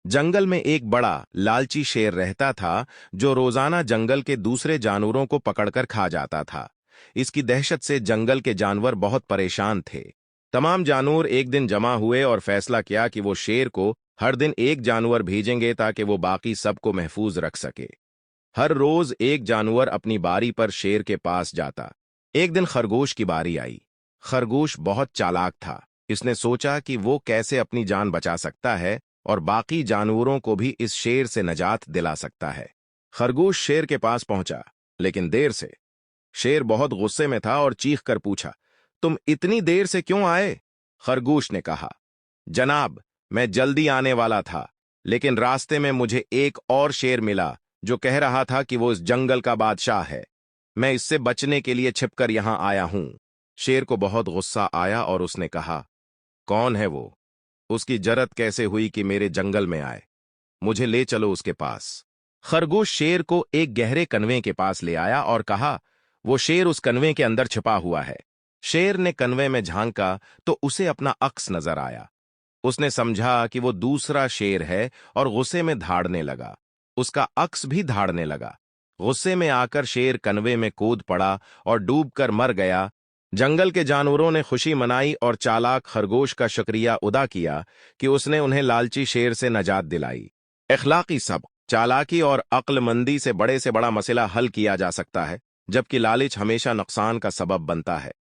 जंगल में एक बड़ा लालची शेर रहता था जो रोजाना जंगल के दूसरे जानवरों को पकड़कर खा जाता था। इसकी दहशत से जंगल के जानवर बहुत परेशान थे। तमाम जानवर एक दिन जमा हुए और फैसला किया कि वो शेर को हर दिन एक जानवर भेजेंगे ताकि वो बाकी सबको महफूज रख सके। हर रोज एक जानवर अपनी बारी पर शेर के पास जाता। एक दिन खरगोश की बारी आई। खरगोश बहुत चालाक था। इसने सोचा कि वो कैसे अपनी जान बचा सकता है और बाकी जानवरों को भी इस शेर से निजात दिला सकता है। खरगोश शेर के पास पहुंचा, लेकिन देर से। शेर बहुत गुस्से में था और चीख कर पूछा, तुम इतनी देर से क्यों आए? खरगोश ने कहा, जनाब, मैं जल्दी आने वाला था, लेकिन रास्ते में मुझे एक और शेर मिला जो कह रहा था कि वो इस जंगल का बादशाह है। मैं इससे बचने के लिए छिपकर यहां आया हूं। शेर को बहुत गुस्सा आया और उसने कहा, कौन है वो? उसकी जरत कैसे हुई कि मेरे जंगल में आए? मुझे ले चलो उसके पास। खरगोश शेर को एक गहरे कनवे के पास ले आया और कहा, वो शेर उस कनवे के अंदर छिपा हुआ है। शेर ने कनवे में झांका तो उसे अपना अक्स नजर आया। उसने समझा कि वो दूसरा शेर है और गुस्से में धाड़ने लगा। उसका अक्स भी धाड़ने लगा। गुस्से में आकर शेर कनवे में कूद पड़ा और डूबकर मर गया। जंगल के जानवरों ने खुशी मनाई और चालाक खरगोश का शुक्रिया अदा किया कि उसने उन्हें लालची शेर से निजात दिलाई। इखलाकी सबक: चालाकी और अक्लमंदी से बड़ा मसला हल किया जा सकता है, जबकि लालच हमेशा नुकसान का सबब बनता है।